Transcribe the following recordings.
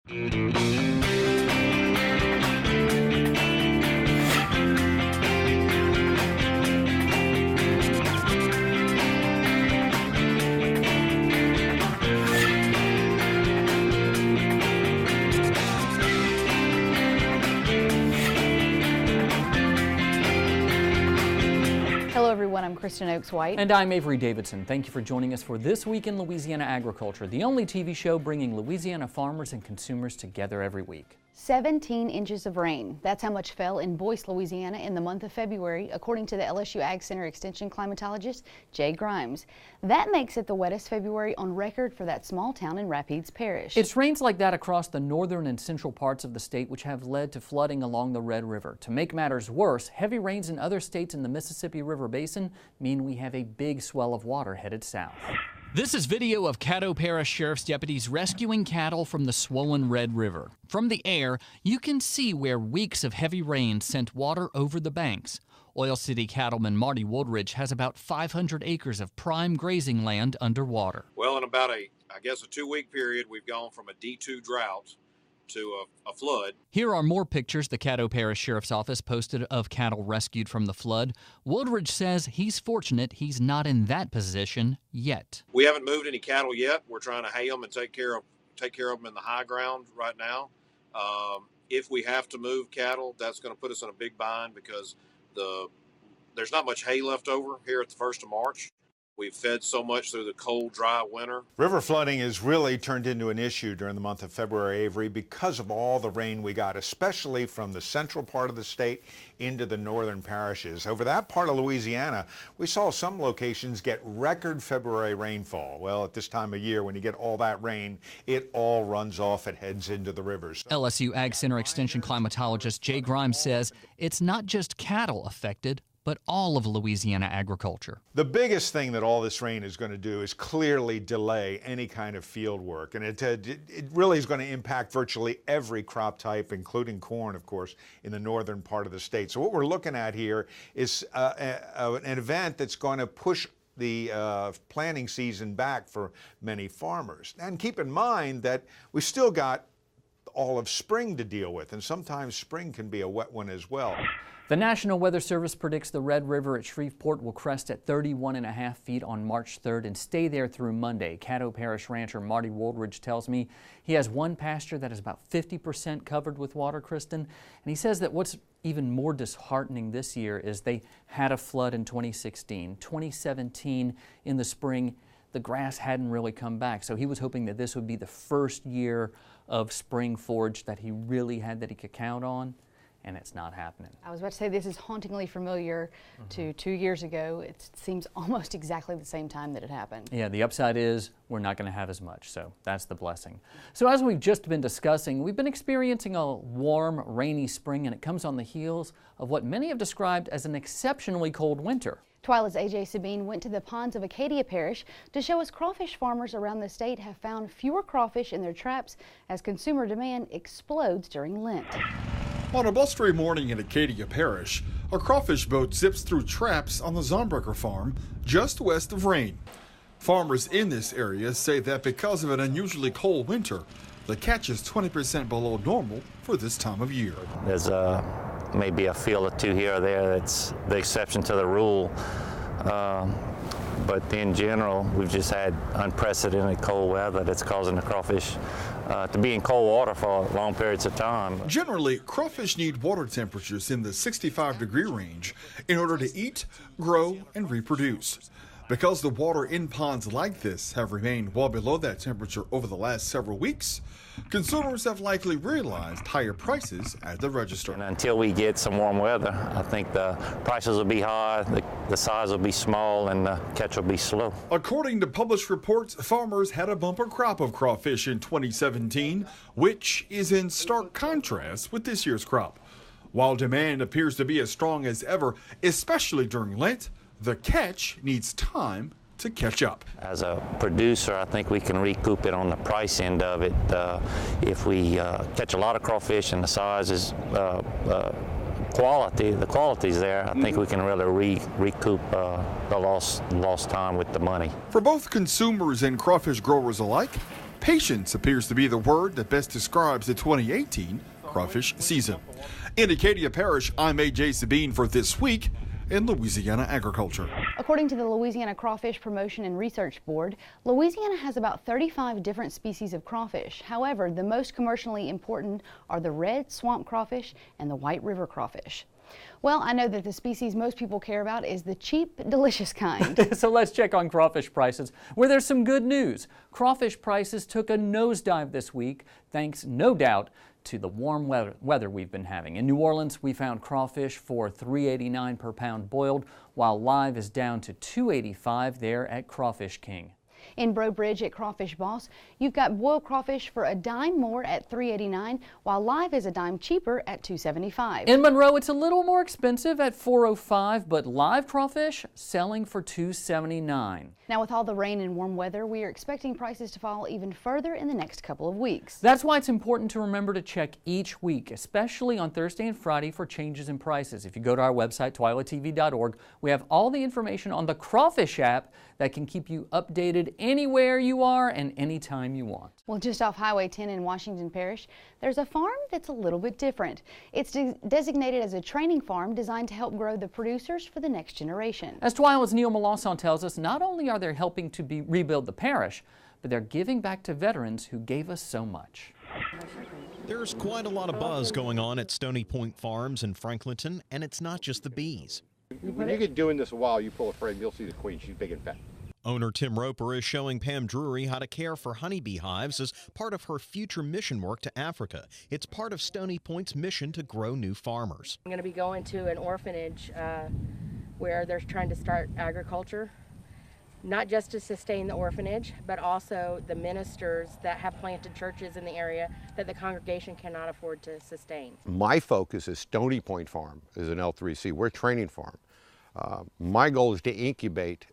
Hello everyone, I'm Kristen Oaks White. And I'm Avery Davidson. Thank you for joining us for This Week in Louisiana Agriculture, the only TV show bringing Louisiana farmers and consumers together every week. 17 inches of rain. That's how much fell in Boyce, Louisiana in the month of February, according to the LSU Ag Center Extension climatologist Jay Grimes. That makes it the wettest February on record for that small town in Rapides Parish. It's rains like that across the northern and central parts of the state which have led to flooding along the Red River. To make matters worse, heavy rains in other states in the Mississippi River Basin mean we have a big swell of water headed south. This is video of Caddo Parish Sheriff's deputies rescuing cattle from the swollen Red River. From the air, you can see where weeks of heavy rain sent water over the banks. Oil City cattleman Marty Woodridge has about 500 acres of prime grazing land underwater. Well, in about a 2-week period, we've gone from a D2 drought to a flood. Here are more pictures the Caddo Parish Sheriff's Office posted of cattle rescued from the flood. Woodridge says he's fortunate he's not in that position yet. We haven't moved any cattle yet. We're trying to hay them and take care of them in the high ground right now. If we have to move cattle, that's going to put us in a big bind because there's not much hay left over here at the 1st of March. We've fed so much through the cold, dry winter. River flooding has really turned into an issue during the month of February, Avery, because of all the rain we got, especially from the central part of the state into the northern parishes. Over that part of Louisiana, we saw some locations get record February rainfall. Well, at this time of year, when you get all that rain, it all runs off and heads into the rivers. LSU Ag Center Extension climatologist Jay Grimes says it's not just cattle affected, but all of Louisiana agriculture. The biggest thing that all this rain is going to do is clearly delay any kind of field work, and it really is going to impact virtually every crop type, including corn, of course, in the northern part of the state. So what we're looking at here is an event that's going to push the planting season back for many farmers. And keep in mind that we still got all of spring to deal with, and sometimes spring can be a wet one as well. The National Weather Service predicts the Red River at Shreveport will crest at 31.5 feet on March 3rd and stay there through Monday. Caddo Parish rancher Marty Woodridge tells me he has one pasture that is about 50% covered with water, Kristen, and he says that what's even more disheartening this year is they had a flood in 2016. 2017 in the spring, the grass hadn't really come back, so he was hoping that this would be the first year of spring forage that he really had that he could count on. And it's not happening. I was about to say this is hauntingly familiar to 2 years ago. It seems almost exactly the same time that it happened. Yeah, the upside is we're not going to have as much, so that's the blessing. So as we've just been discussing, we've been experiencing a warm, rainy spring, and it comes on the heels of what many have described as an exceptionally cold winter. Twila's AJ Sabine went to the ponds of Acadia Parish to show us crawfish farmers around the state have found fewer crawfish in their traps as consumer demand explodes during Lent. On a blustery morning in Acadia Parish, a crawfish boat zips through traps on the Zombrecker farm just west of Rain. Farmers in this area say that because of an unusually cold winter, the catch is 20% below normal for this time of year. There's maybe a field or two here or there that's the exception to the rule. But in general, we've just had unprecedented cold weather that's causing the crawfish to be in cold water for long periods of time. Generally, crawfish need water temperatures in the 65-degree range in order to eat, grow, and reproduce. Because the water in ponds like this have remained well below that temperature over the last several weeks, consumers have likely realized higher prices at the register. And until we get some warm weather, I think the prices will be high, the size will be small, and the catch will be slow. According to published reports, farmers had a bumper crop of crawfish in 2017, which is in stark contrast with this year's crop. While demand appears to be as strong as ever, especially during Lent, the catch needs time to catch up. As a producer, I think we can recoup it on the price end of it. If we catch a lot of crawfish and the size is the quality's there, I think we can really recoup the lost time with the money. For both consumers and crawfish growers alike, Patience appears to be the word that best describes the 2018 crawfish season. In Acadia Parish, I'm A.J. Sabine for This Week in Louisiana Agriculture. According to the Louisiana Crawfish Promotion and Research Board, Louisiana has about 35 different species of crawfish. However, the most commercially important are the red swamp crawfish and the white river crawfish. Well, I know that the species most people care about is the cheap, delicious kind. So let's check on crawfish prices, where there's some good news. Crawfish prices took a nosedive this week, thanks, no doubt, to the warm weather we've been having. In New Orleans, we found crawfish for $3.89 per pound boiled, while live is down to $2.85 there at Crawfish King. In Breaux Bridge at Crawfish Boss, you've got boiled crawfish for a dime more at $3.89, while live is a dime cheaper at $2.75. In Monroe, it's a little more expensive at $4.05, but live crawfish selling for $2.79. Now, with all the rain and warm weather, we are expecting prices to fall even further in the next couple of weeks. That's why it's important to remember to check each week, especially on Thursday and Friday, for changes in prices. If you go to our website, twilatv.org, we have all the information on the Crawfish app that can keep you updated anywhere you are and anytime you want. Well, just off Highway 10 in Washington Parish, there's a farm that's a little bit different. It's designated as a training farm designed to help grow the producers for the next generation. As Twila's Neil Melanson tells us, not only are they helping to rebuild the parish, but they're giving back to veterans who gave us so much. There's quite a lot of buzz going on at Stony Point Farms in Franklinton, and it's not just the bees. When you get doing this a while, you pull a frame, you'll see the queen. She's big and fat. Owner Tim Roper is showing Pam Drury how to care for honeybee hives as part of her future mission work to Africa. It's part of Stony Point's mission to grow new farmers. I'm going to be going to an orphanage where they're trying to start agriculture, not just to sustain the orphanage, but also the ministers that have planted churches in the area that the congregation cannot afford to sustain. My focus is Stony Point Farm is an L3C. We're a training farm. My goal is to incubate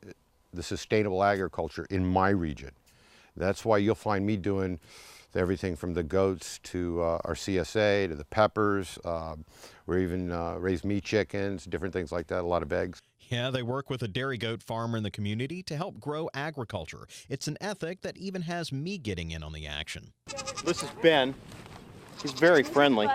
the sustainable agriculture in my region. That's why you'll find me doing everything from the goats to our CSA to the peppers. We even raise meat chickens, different things like that, a lot of eggs. Yeah, they work with a dairy goat farmer in the community to help grow agriculture. It's an ethic that even has me getting in on the action. This is Ben. He's very friendly.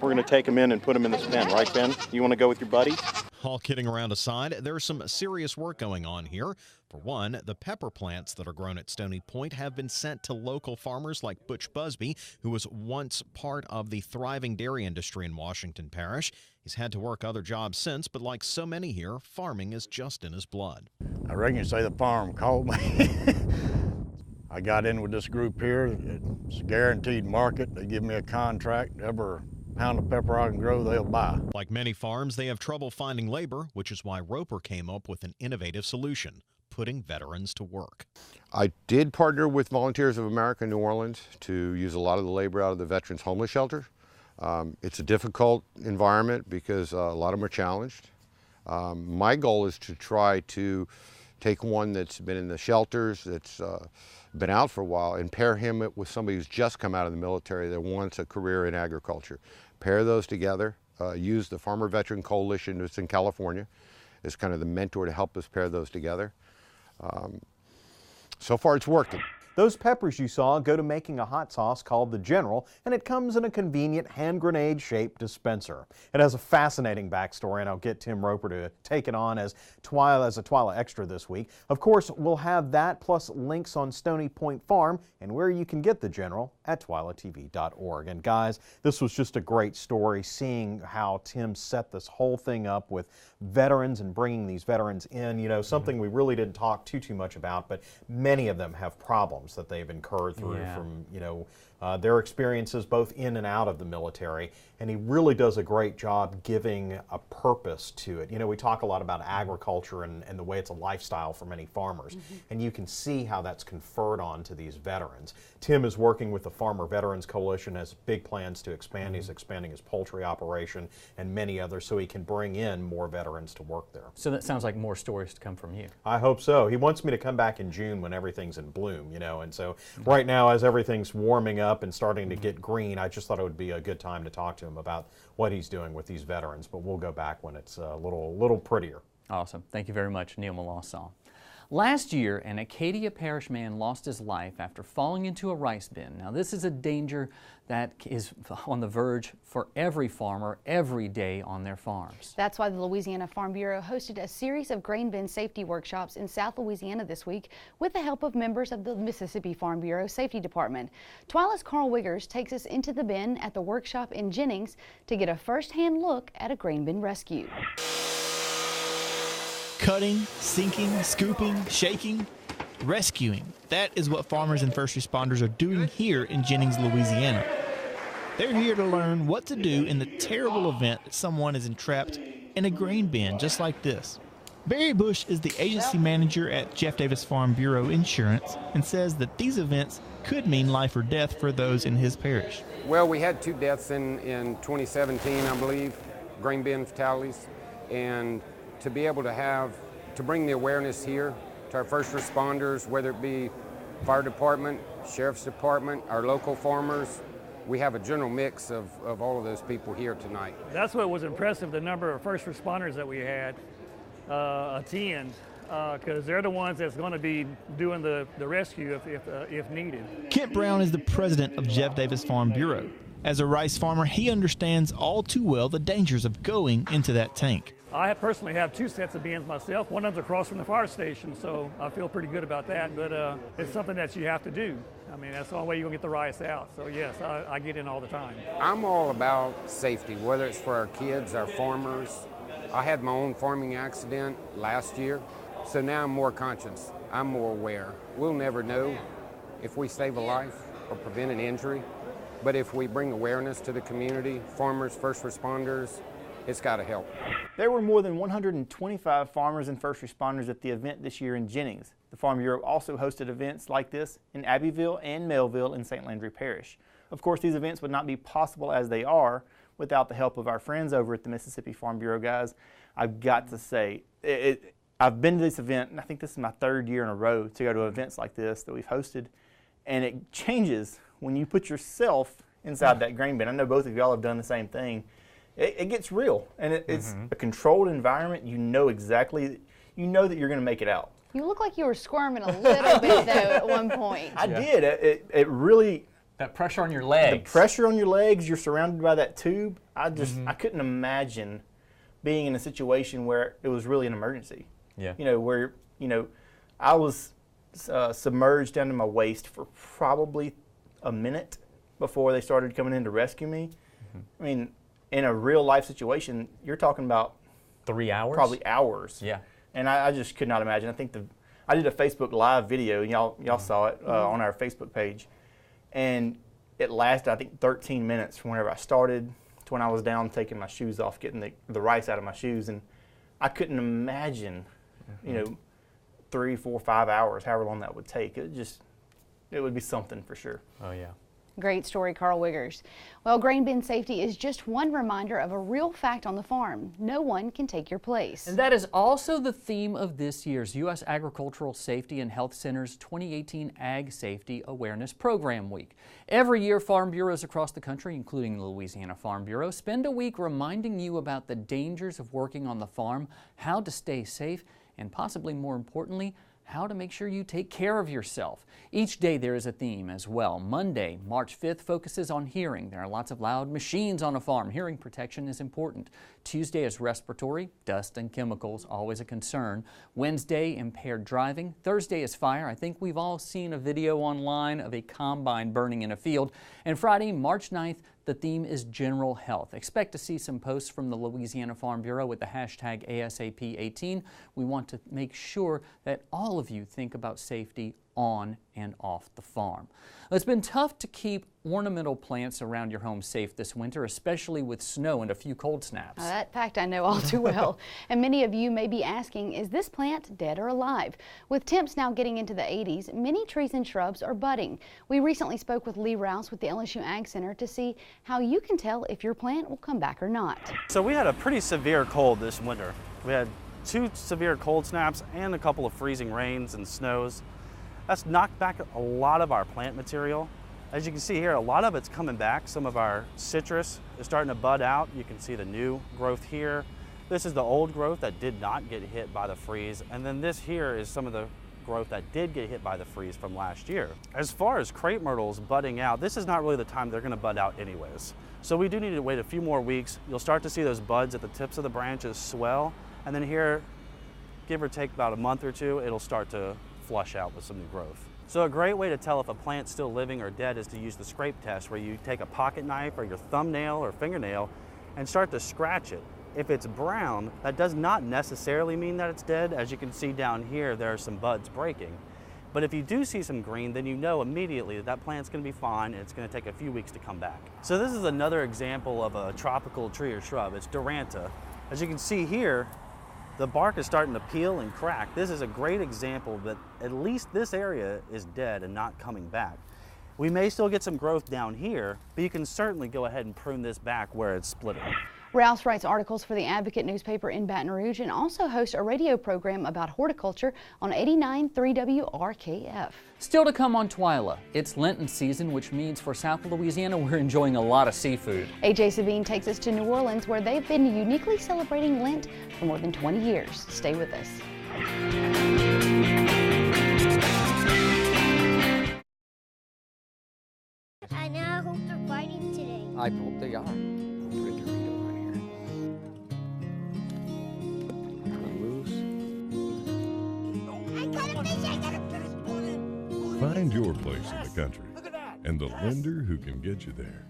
We're going to take him in and put him in this pen, right, Ben? You want to go with your buddies? All kidding around aside, there's some serious work going on here. For one, the pepper plants that are grown at Stony Point have been sent to local farmers like Butch Busby, who was once part of the thriving dairy industry in Washington Parish. He's had to work other jobs since, but like so many here, farming is just in his blood. I reckon you say the farm called me. I got in with this group here. It's a guaranteed market. They give me a contract. Every pound of pepper I can grow, they'll buy. Like many farms, they have trouble finding labor, which is why Roper came up with an innovative solution: putting veterans to work. I did partner with Volunteers of America in New Orleans to use a lot of the labor out of the Veterans Homeless Shelter. It's a difficult environment because a lot of them are challenged. My goal is to try to take one that's been in the shelters, that's been out for a while, and pair him with somebody who's just come out of the military that wants a career in agriculture. Pair those together, use the Farmer Veteran Coalition that's in California as kind of the mentor to help us pair those together. So far it's working. Those peppers you saw go to making a hot sauce called the General, and it comes in a convenient hand grenade shaped dispenser. It has a fascinating backstory, and I'll get Tim Roper to take it on as a Twila Extra this week. Of course, we'll have that plus links on Stony Point Farm and where you can get the General at twilatv.org. And guys, this was just a great story, seeing how Tim set this whole thing up with veterans and bringing these veterans in. You know, something we really didn't talk too much about, but many of them have problems that they've incurred through from, you know, their experiences both in and out of the military, and he really does a great job giving a purpose to it. You know, we talk a lot about agriculture and the way it's a lifestyle for many farmers, and you can see how that's conferred on to these veterans. Tim is working with the Farmer Veterans Coalition, has big plans to expand. He's expanding his poultry operation and many others so he can bring in more veterans to work there. So that sounds like more stories to come from you. I hope so. He wants me to come back in June when everything's in bloom, you know, and so right now as everything's warming up and starting to get green, I just thought it would be a good time to talk to him about what he's doing with these veterans, but we'll go back when it's a little prettier. Awesome. Thank you very much, Neil Melanson. Last year, an Acadia Parish man lost his life after falling into a rice bin. Now, this is a danger that is on the verge for every farmer every day on their farms. That's why the Louisiana Farm Bureau hosted a series of grain bin safety workshops in South Louisiana this week with the help of members of the Mississippi Farm Bureau Safety Department. Twila's Carl Wiggers takes us into the bin at the workshop in Jennings to get a first-hand look at a grain bin rescue. Cutting, sinking, scooping, shaking, rescuing. That is what farmers and first responders are doing here in Jennings, Louisiana. They're here to learn what to do in the terrible event that someone is entrapped in a grain bin just like this. Barry Bush is the agency manager at Jeff Davis Farm Bureau Insurance and says that these events could mean life or death for those in his parish. Well, we had 2 deaths in 2017, I believe, grain bin fatalities, and to be able to bring the awareness here to our first responders, whether it be fire department, sheriff's department, our local farmers, we have a general mix of all of those people here tonight. That's what was impressive, the number of first responders that we had attend, because they're the ones that's going to be doing the rescue if needed. Kent Brown is the president of Jeff Davis Farm Bureau. As a rice farmer, he understands all too well the dangers of going into that tank. I personally have 2 sets of bins myself. One of them's across from the fire station, so I feel pretty good about that. But it's something that you have to do. I mean, that's the only way you're going to get the rice out. So, yes, I get in all the time. I'm all about safety, whether it's for our kids, our farmers. I had my own farming accident last year, so now I'm more conscious. I'm more aware. We'll never know if we save a life or prevent an injury, but if we bring awareness to the community, farmers, first responders, it's got to help. There were more than 125 farmers and first responders at the event this year in Jennings. The Farm Bureau also hosted events like this in Abbeville and Melville in St. Landry Parish. Of course, these events would not be possible as they are without the help of our friends over at the Mississippi Farm Bureau, guys. I've got to say, I've been to this event, and I think this is my 3rd year in a row to go to events like this that we've hosted, and it changes when you put yourself inside that grain bin. I know both of y'all have done the same thing. It gets real, and it's a controlled environment. You know exactly, you know that you're going to make it out. You look like you were squirming a little bit, though, at one point. I did. It really... That pressure on your legs. The pressure on your legs, you're surrounded by that tube. I couldn't imagine being in a situation where it was really an emergency. Yeah. You know, where, I was submerged down to my waist for probably a minute before they started coming in to rescue me. I mean, in a real life situation, you're talking about 3 hours? Probably hours. Yeah. And I just could not imagine. I think I did a Facebook Live video, and y'all saw it on our Facebook page, and it lasted, I think, 13 minutes from whenever I started to when I was down taking my shoes off, getting the rice out of my shoes, and I couldn't imagine, 3, 4, 5 hours, however long that would take. It would be something for sure. Oh yeah. Great story, Carl Wiggers. Well, grain bin safety is just one reminder of a real fact on the farm. No one can take your place. And that is also the theme of this year's U.S. Agricultural Safety and Health Center's 2018 Ag Safety Awareness Program Week. Every year, farm bureaus across the country, including the Louisiana Farm Bureau, spend a week reminding you about the dangers of working on the farm, how to stay safe, and possibly more importantly, how to make sure you take care of yourself. Each day there is a theme as well. Monday, March 5th, focuses on hearing. There are lots of loud machines on a farm. Hearing protection is important. Tuesday is respiratory, dust and chemicals, always a concern. Wednesday, impaired driving. Thursday is fire. I think we've all seen a video online of a combine burning in a field. And Friday, March 9th, the theme is general health. Expect to see some posts from the Louisiana Farm Bureau with the hashtag ASAP18. We want to make sure that all of you think about safety on and off the farm. It's been tough to keep ornamental plants around your home safe this winter, especially with snow and a few cold snaps. That fact I know all too well. And many of you may be asking, is this plant dead or alive? With temps now getting into the 80s, many trees and shrubs are budding. We recently spoke with Lee Rouse with the LSU Ag Center to see how you can tell if your plant will come back or not. So we had a pretty severe cold this winter. We had 2 severe cold snaps and a couple of freezing rains and snows. That's knocked back a lot of our plant material. As you can see here, a lot of it's coming back. Some of our citrus is starting to bud out. You can see the new growth here. This is the old growth that did not get hit by the freeze. And then this here is some of the growth that did get hit by the freeze from last year. As far as crepe myrtles budding out, this is not really the time they're going to bud out anyways. So we do need to wait a few more weeks. You'll start to see those buds at the tips of the branches swell, and then here, give or take about a month or two, it'll start to flush out with some new growth. So a great way to tell if a plant's still living or dead is to use the scrape test, where you take a pocket knife or your thumbnail or fingernail and start to scratch it. If it's brown, that does not necessarily mean that it's dead. As you can see down here, there are some buds breaking. But if you do see some green, then you know immediately that that plant's going to be fine and it's going to take a few weeks to come back. So this is another example of a tropical tree or shrub. It's Duranta. As you can see here, the bark is starting to peel and crack. This is a great example that at least this area is dead and not coming back. We may still get some growth down here, but you can certainly go ahead and prune this back where it's splitting. Rouse writes articles for the Advocate newspaper in Baton Rouge and also hosts a radio program about horticulture on 89.3 WRKF. Still to come on Twila, it's Lenten season, which means for South Louisiana we're enjoying a lot of seafood. AJ Sabine takes us to New Orleans, where they've been uniquely celebrating Lent for more than 20 years. Stay with us. I now hope they're fighting today. I hope they are. Find your place in the country and the lender who can get you there.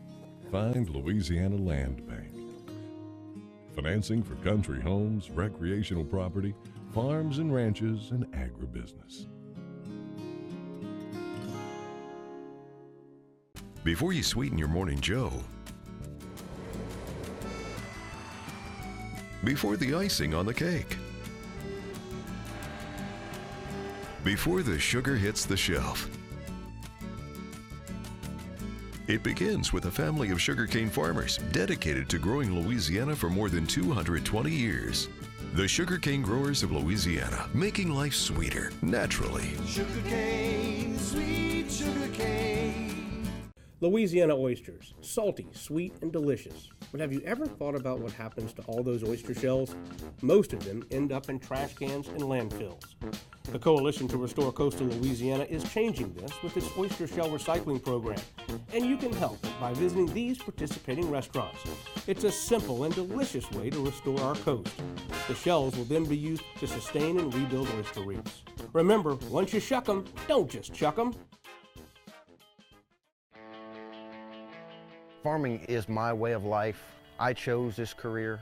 Find Louisiana Land Bank. Financing for country homes, recreational property, farms and ranches, and agribusiness. Before you sweeten your morning joe, before the icing on the cake, before the sugar hits the shelf. It begins with a family of sugarcane farmers dedicated to growing Louisiana for more than 220 years. The Sugarcane Growers of Louisiana, making life sweeter, naturally. Sugarcane, sweet sugarcane. Louisiana oysters, salty, sweet, and delicious. But have you ever thought about what happens to all those oyster shells? Most of them end up in trash cans and landfills. The Coalition to Restore Coastal Louisiana is changing this with its oyster shell recycling program, and you can help by visiting these participating restaurants. It's a simple and delicious way to restore our coast. The shells will then be used to sustain and rebuild oyster reefs. Remember, once you shuck them, don't just chuck them. Farming is my way of life. I chose this career,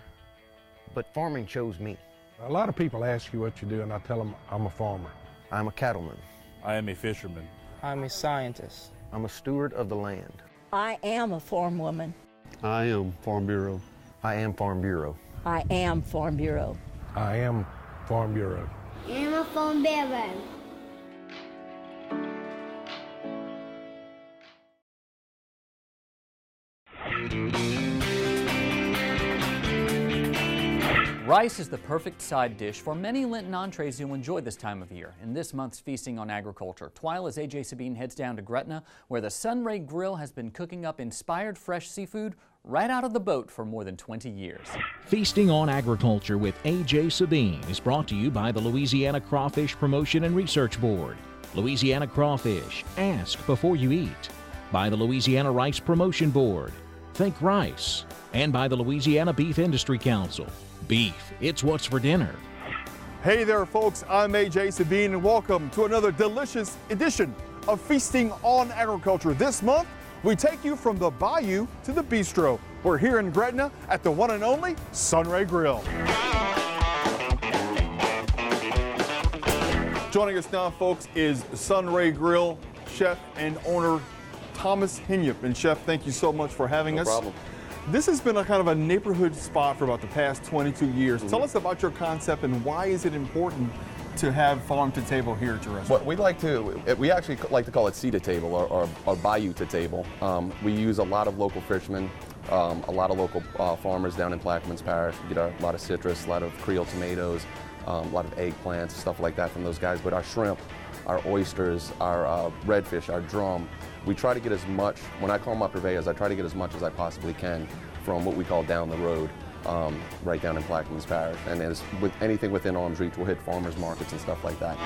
but farming chose me. A lot of people ask you what you do, and I tell them I'm a farmer. I'm a cattleman. I am a fisherman. I'm a scientist. I'm a steward of the land. I am a farm woman. I am Farm Bureau. I am Farm Bureau. I am Farm Bureau. I am Farm Bureau. I'm a Farm Bureau. Rice is the perfect side dish for many Lenten entrees you'll enjoy this time of year. In this month's Feasting on Agriculture, Twila's AJ Sabine heads down to Gretna, where the Sunray Grill has been cooking up inspired fresh seafood right out of the boat for more than 20 years. Feasting on Agriculture with AJ Sabine is brought to you by the Louisiana Crawfish Promotion and Research Board, Louisiana Crawfish, ask before you eat, by the Louisiana Rice Promotion Board, Think Rice, and by the Louisiana Beef Industry Council. Beef, it's what's for dinner. Hey there, folks. I'm AJ Sabine, and welcome to another delicious edition of Feasting on Agriculture. This month, we take you from the bayou to the bistro. We're here in Gretna at the one and only Sunray Grill. Joining us now, folks, is Sunray Grill chef and owner Thomas Hinyap. And Chef, thank you so much for having us. No problem. This has been a kind of a neighborhood spot for about the past 22 years. Tell us about your concept and why is it important to have farm to table here at your restaurant? Well, we actually like to call it sea to table or bayou to table. We use a lot of local fishermen, a lot of local farmers down in Plaquemines Parish. We get a lot of citrus, a lot of Creole tomatoes, a lot of eggplants, stuff like that from those guys. But our shrimp, our oysters, our redfish, our drum, we try to get as much, when I call my purveyors, I try to get as much as I possibly can from what we call down the road. right down in Plaquemines Parish. And as with anything within arm's reach, we'll hit farmers markets and stuff like that.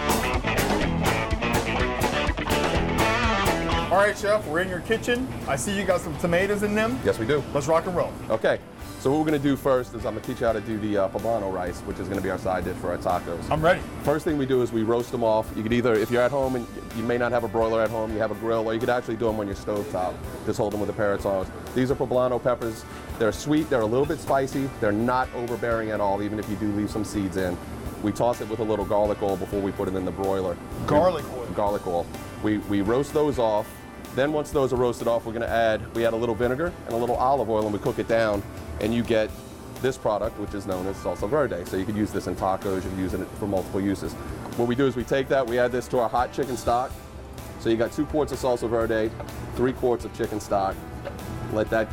All right, Chef, we're in your kitchen. I see you got some tomatoes in them. Yes, we do. Let's rock and roll. Okay, so what we're gonna do first is I'm gonna teach you how to do the poblano rice, which is gonna be our side dish for our tacos. I'm ready. First thing we do is we roast them off. You could either, if you're at home and you may not have a broiler at home, you have a grill, or you could actually do them on your stovetop. Just hold them with a pair of tongs. These are poblano peppers. They're sweet, they're a little bit spicy. They're not overbearing at all, even if you do leave some seeds in. We toss it with a little garlic oil before we put it in the broiler. Garlic oil? Garlic oil. We roast those off. Then once those are roasted off, we add a little vinegar and a little olive oil, and we cook it down, and you get this product, which is known as salsa verde. So you could use this in tacos, you can use it for multiple uses. What we do is we take that, we add this to our hot chicken stock. So you got 2 quarts of salsa verde, 3 quarts of chicken stock. Let that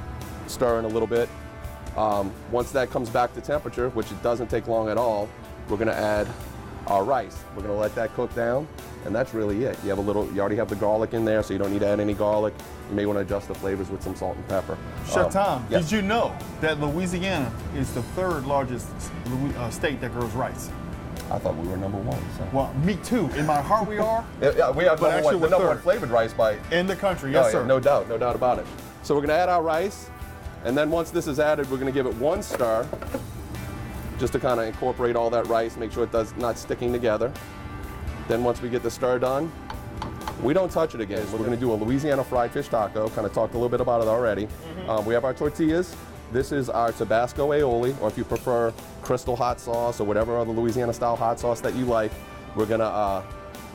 stir in a little bit. Once that comes back to temperature, which it doesn't take long at all, we're gonna add our rice. We're gonna let that cook down, and that's really it. You already have the garlic in there, so you don't need to add any garlic. You may want to adjust the flavors with some salt and pepper. Chef Tom, yes. did you know that Louisiana is the 3rd largest state that grows rice? I thought we were number 1. So. Well, me too. In my heart we are. Yeah, we have the number one flavored rice by in the country. Yes, sir. No doubt about it. So we're gonna add our rice, and then once this is added, we're gonna give it 1 stir, just to kind of incorporate all that rice, make sure it's not sticking together. Then once we get the stir done, we don't touch it again. We're gonna do a Louisiana fried fish taco, kind of talked a little bit about it already. We have our tortillas. This is our Tabasco aioli, or if you prefer crystal hot sauce or whatever other Louisiana style hot sauce that you like. We're gonna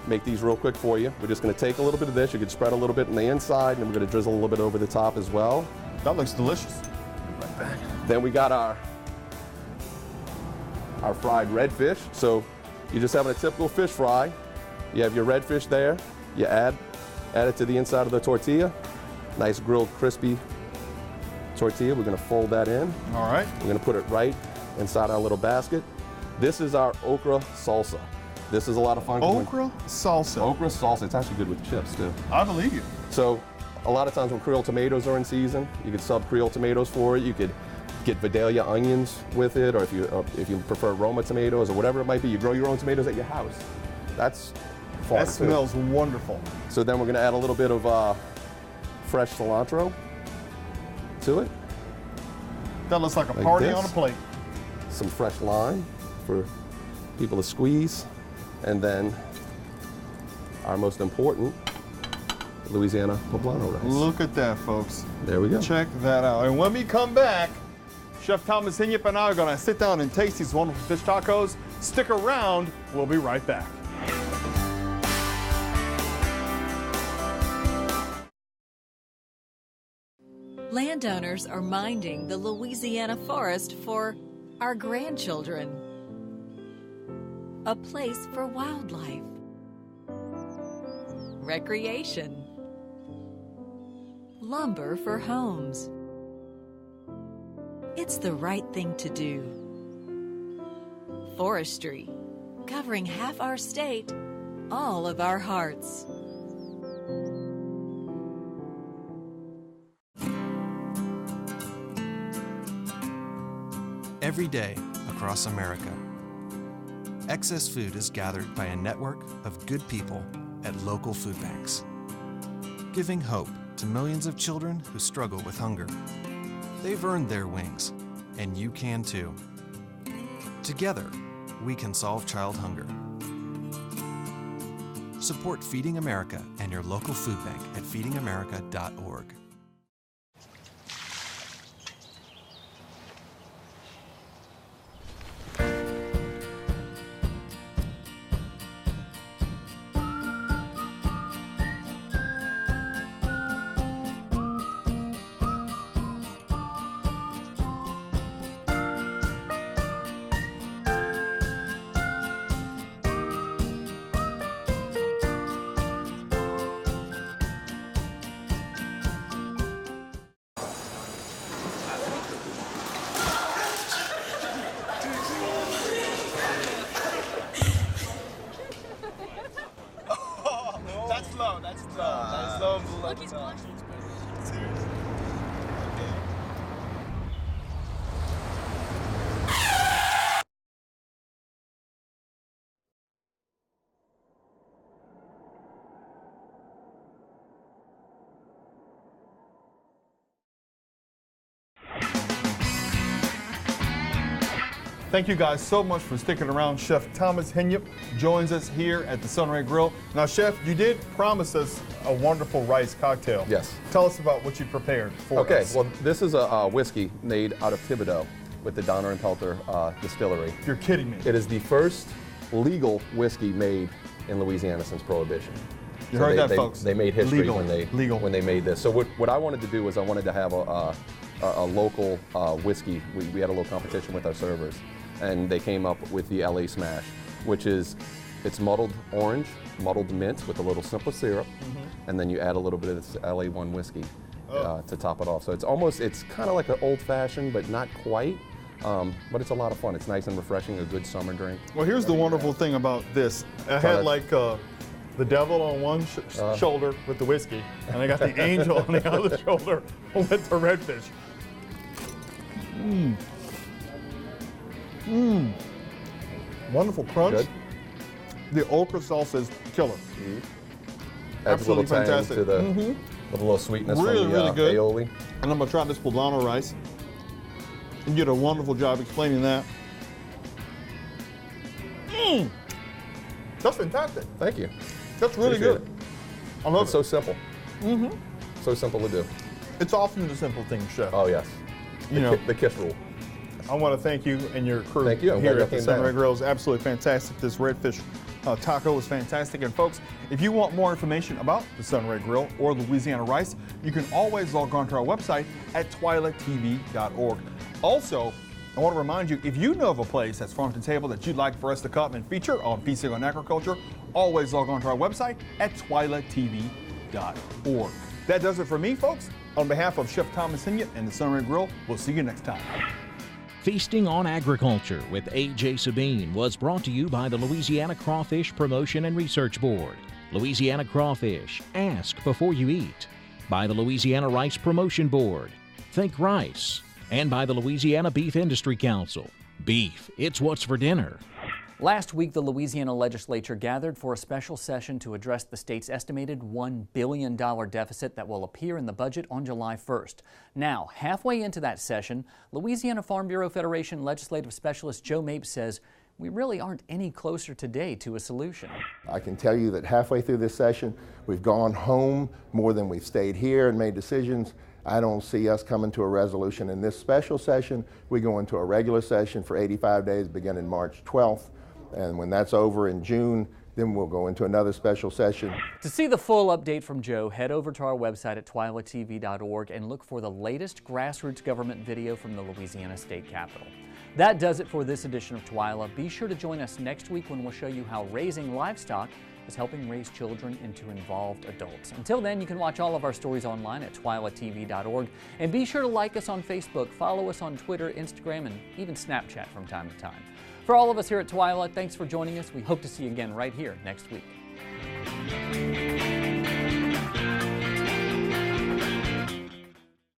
make these real quick for you. We're just gonna take a little bit of this. You could spread a little bit on the inside, and then we're gonna drizzle a little bit over the top as well. That looks delicious. Right back. Then we got our fried red fish. So you're just having a typical fish fry. You have your red fish there. You add it to the inside of the tortilla. Nice grilled crispy tortilla. We're gonna fold that in. All right. We're gonna put it right inside our little basket. This is our okra salsa. This is a lot of fun. Okra salsa. Okra salsa. It's actually good with chips too. I believe you. So a lot of times when Creole tomatoes are in season, you could sub Creole tomatoes for it. You could get Vidalia onions with it, or if you prefer Roma tomatoes or whatever it might be, you grow your own tomatoes at your house. That's fun. That smells wonderful. So then we're gonna add a little bit of fresh cilantro to it. That looks like a party on a plate. Some fresh lime for people to squeeze. And then our most important Louisiana poblano rice. Look at that, folks. There we go. Check that out. And when we come back, Chef Thomas Hinyip and I are going to sit down and taste these wonderful fish tacos. Stick around. We'll be right back. Landowners are minding the Louisiana forest for our grandchildren. A place for wildlife, recreation, lumber for homes. It's the right thing to do. Forestry, covering half our state, all of our hearts. Every day across America, excess food is gathered by a network of good people at local food banks, giving hope to millions of children who struggle with hunger. They've earned their wings, and you can too. Together, we can solve child hunger. Support Feeding America and your local food bank at feedingamerica.org. Thank you guys so much for sticking around. Chef Thomas Hinyip joins us here at the Sunray Grill. Now, Chef, you did promise us a wonderful rice cocktail. Yes. Tell us about what you prepared for us. Okay, well, this is a whiskey made out of Thibodeau with the Donner and Pelter distillery. You're kidding me. It is the first legal whiskey made in Louisiana since Prohibition. You heard that, folks. They made history Legal. when they made this. So what I wanted to do was I wanted to have a local whiskey. We had a little competition with our servers, and they came up with the LA Smash, which is, it's muddled orange, muddled mint with a little simple syrup, and then you add a little bit of this LA1 whiskey to top it off. So it's kind of like an old-fashioned, but not quite. But it's a lot of fun. It's nice and refreshing, a good summer drink. Well, here's the wonderful thing about this. I had like the devil on one shoulder with the whiskey, and I got the angel on the other shoulder with the redfish. Mmm. Mmm. Wonderful crunch. Good. The okra sauce is killer. Adds Absolutely a little tang fantastic. to the, with a little sweetness Really, from the really good. aioli. And I'm gonna try this poblano rice. You did a wonderful job explaining that. Mmm. That's fantastic. Thank you. That's really Appreciate good. I love It's it. so simple. Mm-hmm. So simple to do. It's often the simple things, Chef. Oh, yes. You know, The KISS rule. I want to thank you and your crew Thank you. I'm here glad at the you came Sunray down. Grill. Is absolutely fantastic. This redfish taco was fantastic. And folks, if you want more information about the Sunray Grill or Louisiana Rice, you can always log on to our website at twilatv.org. Also, I want to remind you, if you know of a place that's farm to table that you'd like for us to come and feature on Feasting on Agriculture, always log on to our website at twilatv.org. That does it for me, folks. On behalf of Chef Thomas Hinyip and the Sunray Grill, we'll see you next time. Feasting on Agriculture with A.J. Sabine was brought to you by the Louisiana Crawfish Promotion and Research Board. Louisiana Crawfish, ask before you eat. By the Louisiana Rice Promotion Board, think rice. And by the Louisiana Beef Industry Council. Beef, it's what's for dinner. Last week, the Louisiana legislature gathered for a special session to address the state's estimated $1 billion deficit that will appear in the budget on July 1st. Now, halfway into that session, Louisiana Farm Bureau Federation legislative specialist Joe Mapes says we really aren't any closer today to a solution. I can tell you that halfway through this session, we've gone home more than we've stayed here and made decisions. I don't see us coming to a resolution in this special session. We go into a regular session for 85 days beginning March 12th. And when that's over in June, then we'll go into another special session. To see the full update from Joe, head over to our website at twilatv.org and look for the latest grassroots government video from the Louisiana State Capitol. That does it for this edition of Twila. Be sure to join us next week when we'll show you how raising livestock is helping raise children into involved adults. Until then, you can watch all of our stories online at twilatv.org, and be sure to like us on Facebook, follow us on Twitter, Instagram, and even Snapchat from time to time. For all of us here at Twila, thanks for joining us. We hope to see you again right here next week.